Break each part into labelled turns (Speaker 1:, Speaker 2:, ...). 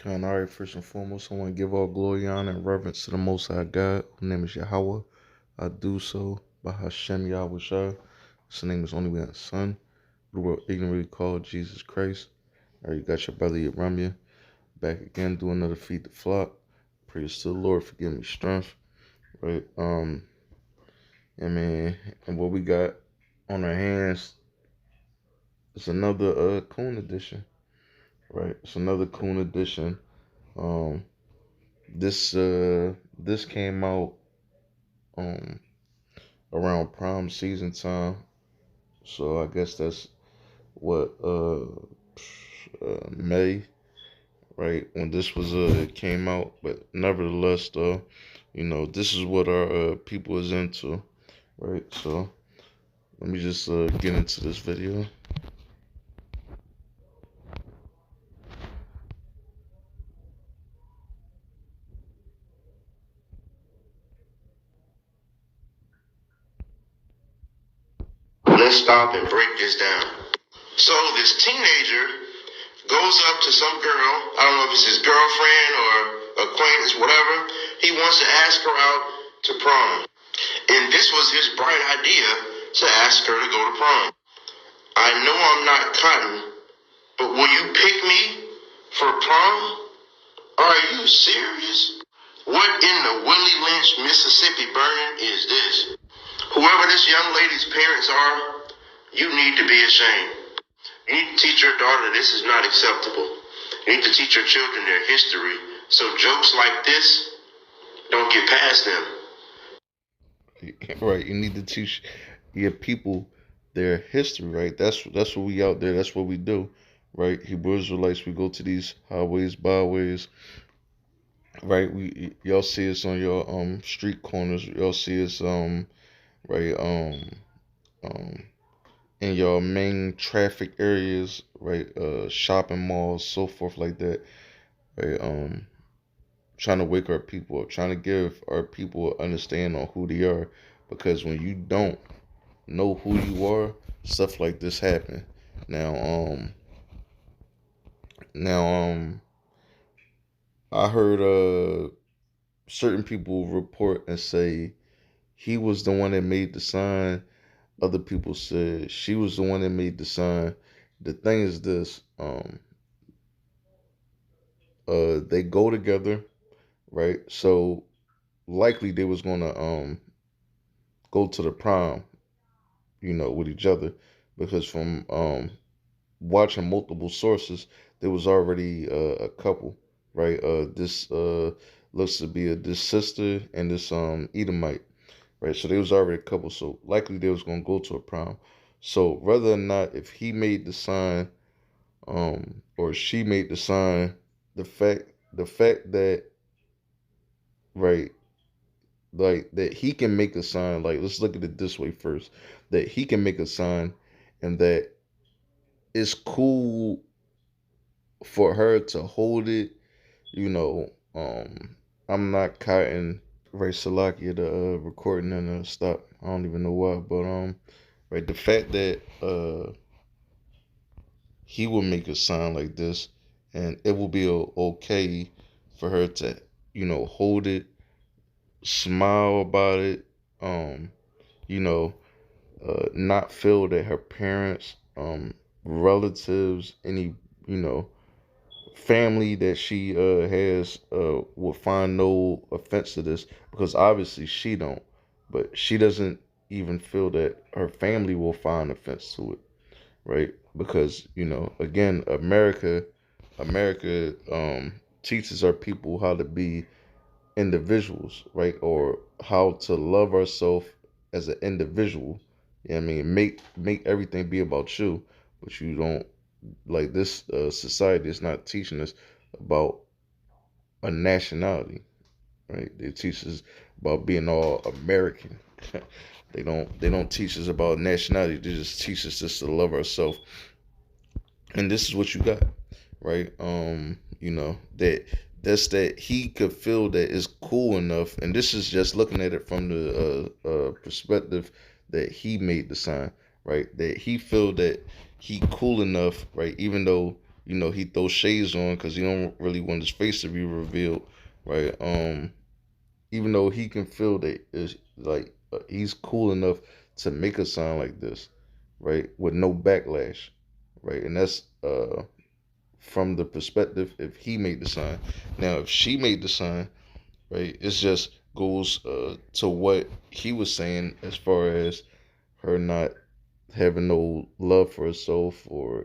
Speaker 1: Kind of, all right, first and foremost, I want to give all glory, honor, and reverence to the Most High God, whose name is YAHAWAH. I do so by Hashem Yahweh. His name is only begotten Son, the world ignorantly called Jesus Christ. All right, you got your brother Ramya back again, do another feed the flock. Praise to the Lord for giving me strength, right? And what we got on our hands is another Coon edition, right? It's another Coon edition. Um, this came out um around prime season time, so I guess that's what May, right, when this was came out. But nevertheless, though, this is what our people is into, right? So let me just get into this video.
Speaker 2: Let's stop and break this down. So this teenager goes up to some girl, I don't know if it's his girlfriend or acquaintance, whatever. He wants to ask her out to prom. And this was his bright idea, to ask her to go to prom. I know I'm not cotton, but will you pick me for prom? Are you serious? What in the Willie Lynch, Mississippi burning is this? Whoever this young lady's parents are, you need to be ashamed. You need to teach your daughter this is not acceptable. You need to teach your children their history, so jokes like this don't get past them.
Speaker 1: Right, you need to teach your people their history, right? That's what we out there. That's what we do, right? Hebrew Israelites, we go to these highways, byways, right? Y'all see us on your street corners. Y'all see us right in your main traffic areas, right? Shopping malls, so forth like that, right? Trying to wake our people up, trying to give our people an understanding on who they are, because when you don't know who you are, stuff like this happen. Now, now, I heard certain people report and say he was the one that made the sign. Other people said she was the one that made the sign. The thing is this: they go together, right? So likely they was gonna go to the prom, with each other, because from watching multiple sources, there was already a couple, right? This looks to be this sister and this Edomite, right? So they was already a couple, so likely they was gonna go to a prom. So whether or not if he made the sign, or she made the sign, the fact that, right, like that he can make a sign, like let's look at it this way first, that he can make a sign, and that it's cool for her to hold it, you know. I'm not cutting Ray Salakia the recording and stop. I don't even know why, but right, the fact that he will make a sign like this, and it will be okay for her to, hold it, smile about it, um, you know, not feel that her parents, relatives, any, you know, family that she has will find no offense to this, because obviously she don't, but she doesn't even feel that her family will find offense to it, right? Because again, America teaches our people how to be individuals, right? Or how to love ourselves as an individual. You know what I mean? Make everything be about you, but you don't, like this society is not teaching us about a nationality, right? They teach us about being all American. They don't teach us about nationality. They just teach us just to love ourselves. And this is what you got, right? That's that he could feel that it's cool enough, and this is just looking at it from the perspective that he made the sign, right? That he feel that he cool enough, right? Even though he throws shades on because he don't really want his face to be revealed, right? Even though he can feel that is like he's cool enough to make a sign like this, right, with no backlash, right, and that's from the perspective if he made the sign. Now, if she made the sign, right, it just goes to what he was saying as far as her not having no love for herself or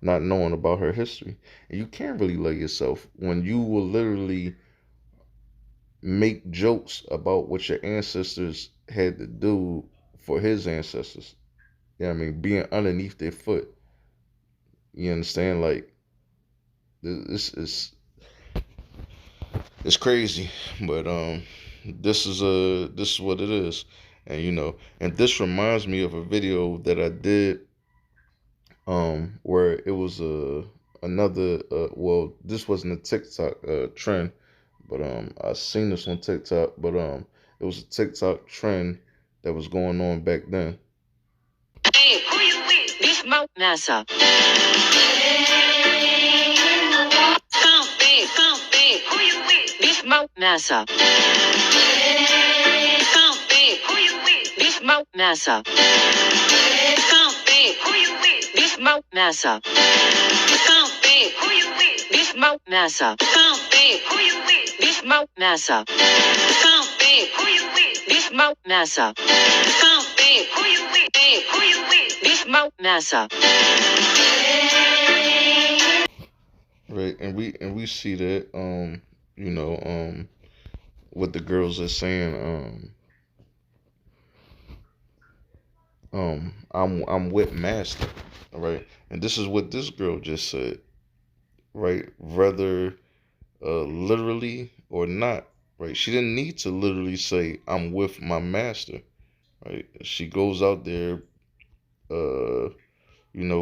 Speaker 1: not knowing about her history. And you can't really love yourself when you will literally make jokes about what your ancestors had to do for his ancestors. You know what I mean? Being underneath their foot. You understand? Like this is it's crazy, but this is what it is, and and this reminds me of a video that I did where it was another well, this wasn't a TikTok trend, but I seen this on TikTok, but it was a TikTok trend that was going on back then.
Speaker 2: Hey, who you with? This Mo Nasa. Come big. Who you with? This Mo Nasa. Come big. Who you with? This Mo Nasa. Come big. Who you with? This Mo Nasa. Come big. Who you with? This Mo Nasa. Come big. Who you with? This Mo Nasa. Come big. Who you with? This Mo Nasa. Come big. Who you with? Big. Who you with? This Mo Nasa.
Speaker 1: Right, and we see that you know what the girls are saying I'm with master, right, and this is what this girl just said, right, whether literally or not, right, she didn't need to literally say I'm with my master, right, she goes out there uh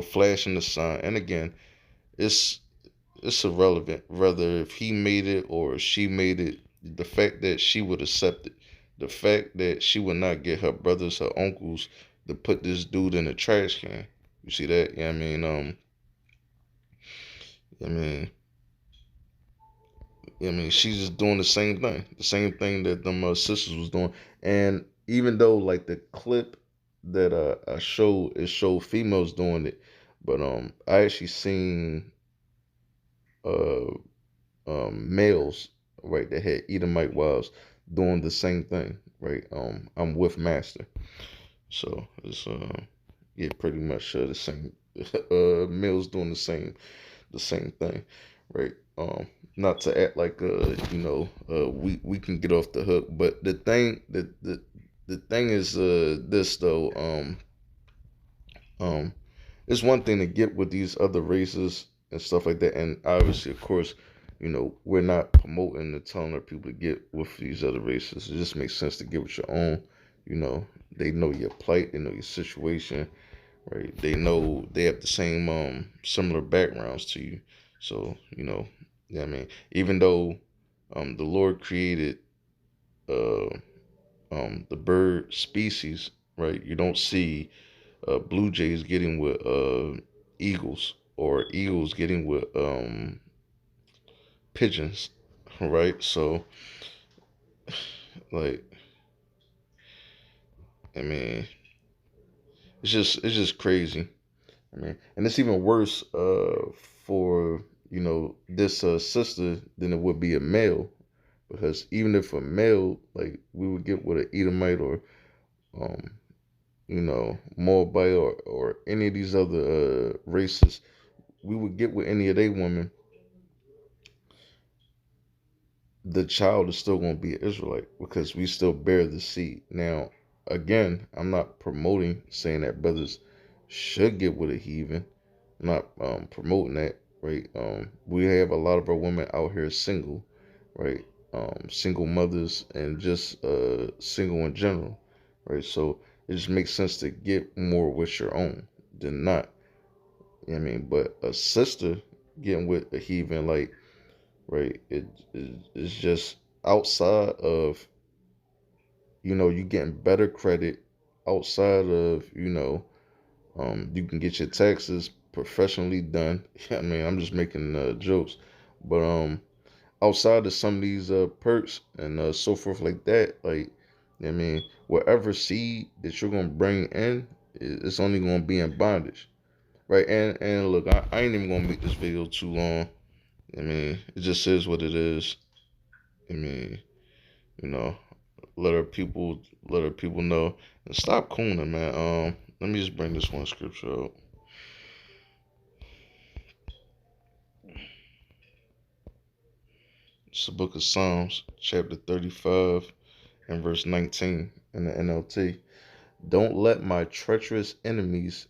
Speaker 1: flashing the sign, and again, it's it's irrelevant whether if he made it or she made it. The fact that she would accept it, the fact that she would not get her brothers, her uncles to put this dude in a trash can. You see that? Yeah, I mean, she's just doing the same thing that them sisters was doing. And even though like the clip that I showed, it showed females doing it, but I actually seen uh males, right, that had Edomite wives doing the same thing, right. I'm with master, so it's yeah, pretty much the same. Males doing the same thing, right. Not to act like we can get off the hook, but the thing is this though. Um it's one thing to get with these other races and stuff like that, and obviously, of course, we're not promoting and telling our people to get with these other races. It just makes sense to get with your own. They know your plight, they know your situation, right? They know they have the same similar backgrounds to you, so yeah. I mean, even though the Lord created uh the bird species, right? You don't see blue jays getting with eagles or eagles getting with pigeons, right? So like, I mean, it's just crazy. I mean, and it's even worse for this sister than it would be a male, because even if a male, like, we would get with an Edomite or um Moabite or any of these other races, we would get with any of they women, the child is still going to be an Israelite because we still bear the seed. Now, again, I'm not promoting saying that brothers should get with a heathen. I'm not promoting that, right? We have a lot of our women out here single, right? Single mothers and just single in general, right? So it just makes sense to get more with your own than not. You know what I mean? But a sister getting with a heathen, like, right? It's just outside of you getting better credit outside of you can get your taxes professionally done. I mean, I'm just making jokes, but outside of some of these perks and so forth like that, like I mean, whatever seed that you're gonna bring in, it's only gonna be in bondage, right? And look, I ain't even gonna make this video too long. I mean, it just is what it is. I mean, you know, let our people let our people know and stop cooning, man. Let me just bring this one scripture out. It's the book of Psalms, chapter 35 and verse 19 in the NLT. Don't let my treacherous enemies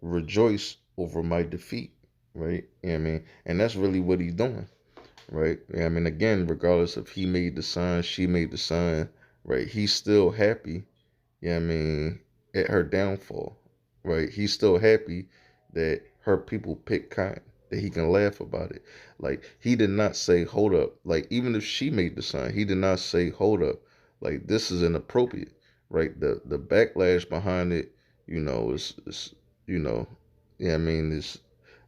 Speaker 1: rejoice over my defeat, right? You know what I mean? And that's really what he's doing, right? I mean, again, regardless if he made the sun, she made the sun, right? He's still happy, you know what I mean, at her downfall, right? He's still happy that her people pick cotton, that he can laugh about it. Like, he did not say, hold up. Like, even if she made the sign, he did not say, hold up. Like, this is inappropriate, right? The backlash behind it, is you know, yeah, I mean,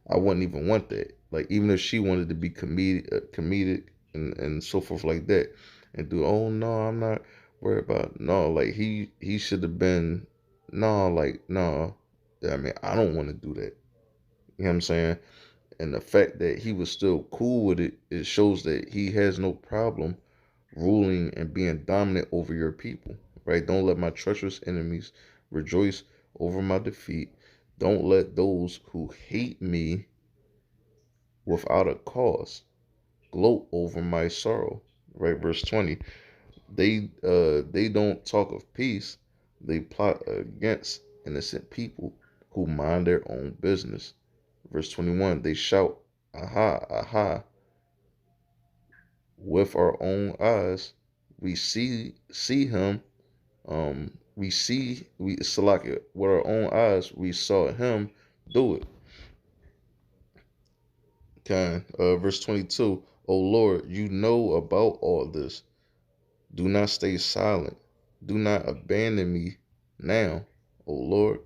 Speaker 1: I wouldn't even want that. Like, even if she wanted to be comedic and so forth like that, and do, oh no, I'm not worried about, no, like he should have been, no, like no, I mean, I don't want to do that. You know what I'm saying? And the fact that he was still cool with it, it shows that he has no problem ruling and being dominant over your people, right? Don't let my treacherous enemies rejoice over my defeat. Don't let those who hate me without a cause gloat over my sorrow, right? Verse 20. They don't talk of peace. They plot against innocent people who mind their own business. Verse 21. They shout, aha, aha, with our own eyes. We see him. We Salakia, with our own eyes. We saw him do it. Okay. Verse 22. O Lord, you know about all this. Do not stay silent. Do not abandon me now, O Lord.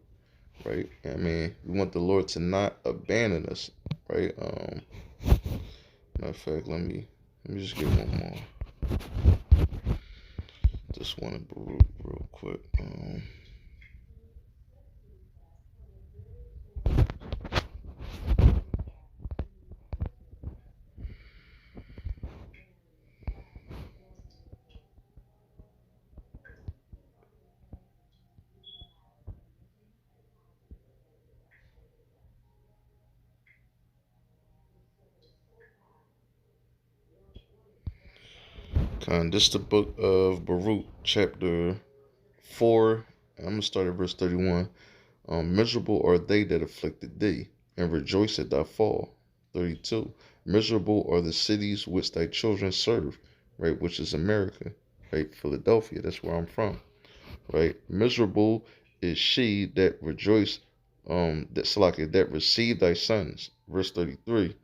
Speaker 1: Right? I mean, we want the Lord to not abandon us. Right? Matter of fact, let me just get one more. This one in Baruch real quick. This is the book of Baruch, chapter 4. I'm gonna start at verse 31. Miserable are they that afflicted thee, and rejoice at thy fall. 32. Miserable are the cities which thy children serve, right? Which is America, right? Philadelphia, that's where I'm from, right? Miserable is she that rejoice, that received thy sons. Verse 33.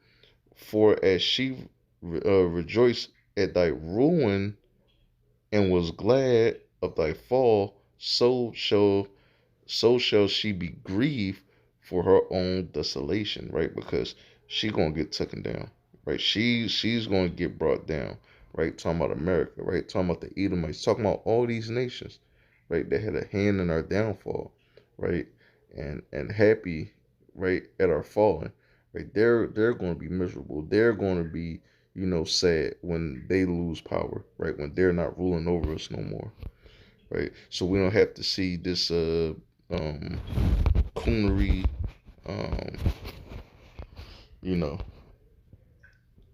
Speaker 1: For as she rejoiced at thy ruin and was glad of thy fall, so shall she be grieved for her own desolation, right? Because she gonna get taken down, right? She's gonna get brought down, right? Talking about America, right? Talking about the Edomites, talking about all these nations, right? That had a hand in our downfall, right? And happy, right, at our falling, right? They're gonna be miserable. They're gonna be, sad when they lose power, right? When they're not ruling over us no more, right? So we don't have to see this um coonery, um, you know,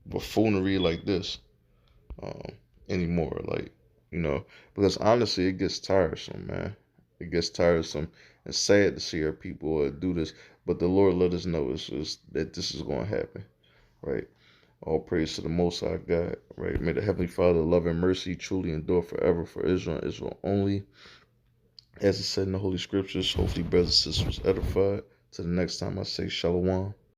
Speaker 1: buffoonery like this um anymore. Like, because honestly it gets tiresome, man. It gets tiresome and sad to see our people do this. But the Lord let us know it's just that this is gonna happen, right? All praise to the Most High God, right? May the Heavenly Father love and mercy truly endure forever for Israel and Israel only. As it said in the Holy Scriptures, hopefully brothers and sisters edified. Till the next time I say Shalom.